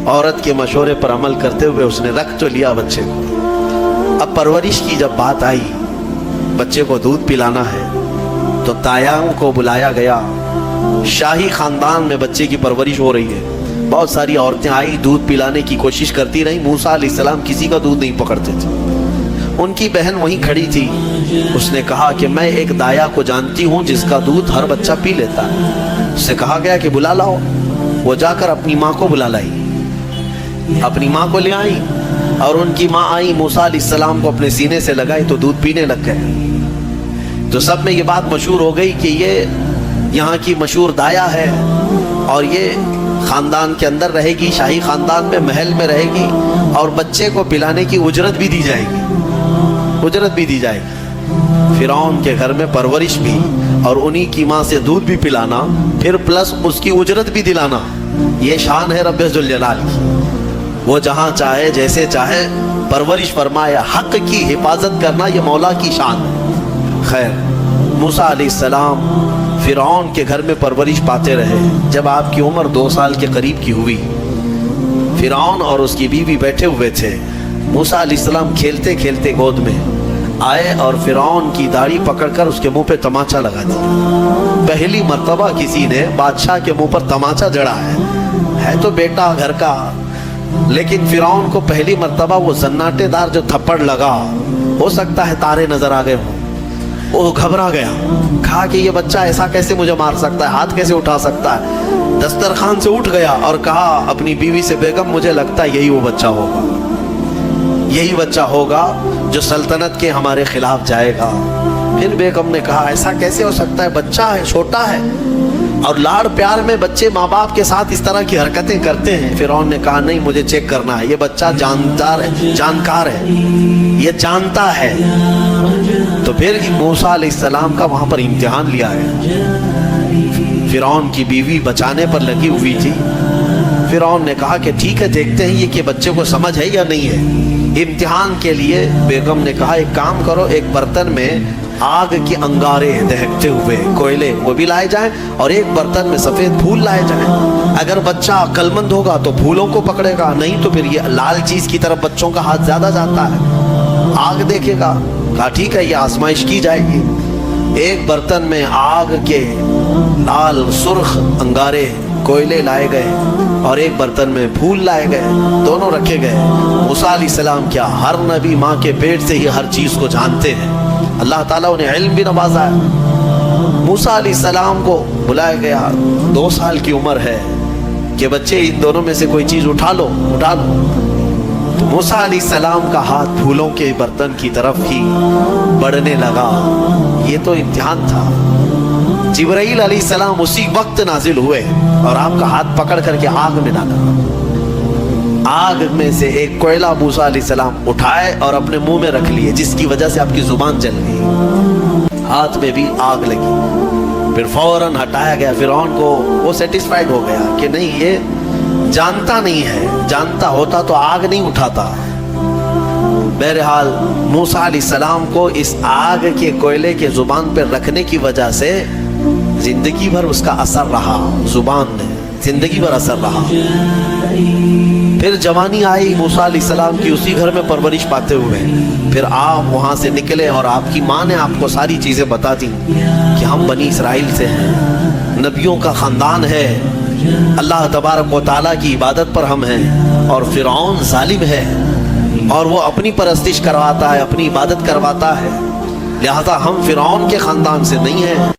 عورت کے مشورے پر عمل کرتے ہوئے اس نے رکھ تو لیا بچے کو۔ اب پرورش کی جب بات آئی، بچے کو دودھ پلانا ہے، تو تایاں کو بلایا گیا۔ شاہی خاندان میں بچے کی پرورش ہو رہی ہے، بہت ساری عورتیں آئی، دودھ پلانے کی کوشش کرتی رہی۔ موسیٰ علیہ السلام کسی کا دودھ نہیں پکڑتے تھے۔ ان کی بہن وہیں کھڑی تھی، اس نے کہا کہ میں ایک دایا کو جانتی ہوں جس کا دودھ ہر بچہ پی لیتا ہے۔ اس سے کہا گیا کہ بلا لاؤ۔ وہ جا کر اپنی ماں کو بلا لائی، اپنی ماں کو لے آئی، اور ان کی ماں آئی، موسیٰ علیہ السلام کو اپنے سینے سے لگائی تو دودھ پینے لگ گئے۔ تو سب میں یہ بات مشہور ہو گئی کہ یہ یہاں کی مشہور دایا ہے، اور یہ خاندان کے اندر رہے گی، شاہی خاندان میں، محل میں رہے گی، اور بچے کو پلانے کی اجرت بھی دی جائے گی، اجرت بھی دی جائے گی۔ فرعون کے گھر میں پرورش بھی، اور انہی کی ماں سے دودھ بھی پلانا، پھر پلس اس کی اجرت بھی دلانا، یہ شان ہے رب ذوالجلال کی۔ وہ جہاں چاہے جیسے چاہے پرورش فرمائے، حق کی حفاظت کرنا یہ مولا کی شان ہے۔ خیر، موسیٰ علیہ السلام فرعون کے گھر میں پرورش پاتے رہے۔ جب آپ کی عمر 2 سال کے قریب کی ہوئی، فرعون اور اس کی بیوی بیٹھے ہوئے تھے۔ موسیٰ علیہ السلام کھیلتے کھیلتے گود میں آئے اور فرعون کی داڑھی پکڑ کر اس کے منہ پہ تماچا لگا دیا۔ پہلی مرتبہ کسی نے بادشاہ کے منہ پر تماچا جڑا ہے تو بیٹا گھر کا، لیکن فرعون کو پہلی مرتبہ وہ زناٹے دار جو تھپڑ لگا، ہو سکتا ہے تارے نظر آ گئے ہوں، وہ گھبرا گیا، کہا کہ یہ بچہ ایسا کیسے مجھے مار سکتا ہے، ہاتھ کیسے اٹھا سکتا ہے۔ دسترخوان سے اٹھ گیا اور کہا اپنی بیوی سے، بیگم مجھے لگتا ہے یہی وہ بچہ ہوگا، یہی بچہ ہوگا جو سلطنت کے ہمارے خلاف جائے گا۔ پھر بیگم نے کہا ایسا کیسے ہو سکتا ہے، بچہ ہے، چھوٹا ہے، اور لاڑ پیار میں بچے ماں باپ کے ساتھ اس طرح کی حرکتیں کرتے ہیں۔ فرعون نے کہا نہیں، مجھے چیک کرنا ہے، یہ بچہ جاندار ہے، جانکار ہے، یہ جانتا ہے۔ تو پھر موسیٰ علیہ السلام کا وہاں پر امتحان لیا ہے۔ فرعون کی بیوی بچانے پر لگی ہوئی تھی۔ فرعون نے کہا کہ ٹھیک ہے، دیکھتے ہیں یہ کہ بچے کو سمجھ ہے یا نہیں ہے۔ امتحان کے لیے بیگم نے کہا ایک کام کرو، ایک برتن میں آگ کے انگارے دہکتے ہوئے کوئلے وہ بھی لائے جائیں، اور ایک برتن میں سفید پھول لائے جائیں۔ اگر بچہ عقل مند ہوگا تو پھولوں کو پکڑے گا، نہیں تو پھر یہ لال چیز کی طرف بچوں کا ہاتھ زیادہ جاتا ہے، آگ دیکھے گا۔ کہا ٹھیک ہے، یہ آزمائش کی جائے گی۔ ایک برتن میں آگ کے لال سرخ انگارے کوئلے لائے گئے، اور ایک برتن میں پھول لائے گئے، دونوں رکھے گئے۔ موسیٰ علیہ السلام کیا، ہر نبی ماں کے پیٹ سے ہی ہر چیز کو جانتے ہیں، اللہ تعالیٰ انہیں علم بھی نوازا ہے۔ موسیٰ علیہ السلام کو بلایا گیا، 2 سال کی عمر ہے، کہ بچے ان دونوں میں سے کوئی چیز اٹھا لو، اٹھا لو۔ تو موسیٰ علیہ السلام کا ہاتھ پھولوں کے برتن کی طرف ہی بڑھنے لگا۔ یہ تو امتحان تھا۔ جبرائیل علیہ السلام اسی وقت نازل ہوئے اور آپ کا ہاتھ پکڑ کر کے آگ میں ڈالا۔ آگ میں سے ایک کوئلہ موسیٰ علیہ السلام اٹھائے اور اپنے منہ میں رکھ لیے، جس کی وجہ سے آپ کی زبان جل گئی، ہاتھ میں بھی آگ لگی۔ پھر فوراً ہٹایا گیا۔ فرعون کو وہ سیٹسفائیڈ ہو گیا کہ نہیں، یہ جانتا نہیں ہے، جانتا ہوتا تو آگ نہیں اٹھاتا۔ بہرحال موسیٰ علیہ السلام کو اس آگ کے کوئلے کے زبان پر رکھنے کی وجہ سے زندگی بھر اس کا اثر رہا، زبان میں زندگی بھر اثر رہا۔ پھر جوانی آئی موسیٰ علیہ السلام کی، اسی گھر میں پرورش پاتے ہوئے۔ پھر آپ وہاں سے نکلے اور آپ کی ماں نے آپ کو ساری چیزیں بتا دی کہ ہم بنی اسرائیل سے ہیں، نبیوں کا خاندان ہے، اللہ تبارک و تعالیٰ کی عبادت پر ہم ہیں، اور فرعون ظالم ہے اور وہ اپنی پرستش کرواتا ہے، اپنی عبادت کرواتا ہے، لہذا ہم فرعون کے خاندان سے نہیں ہیں۔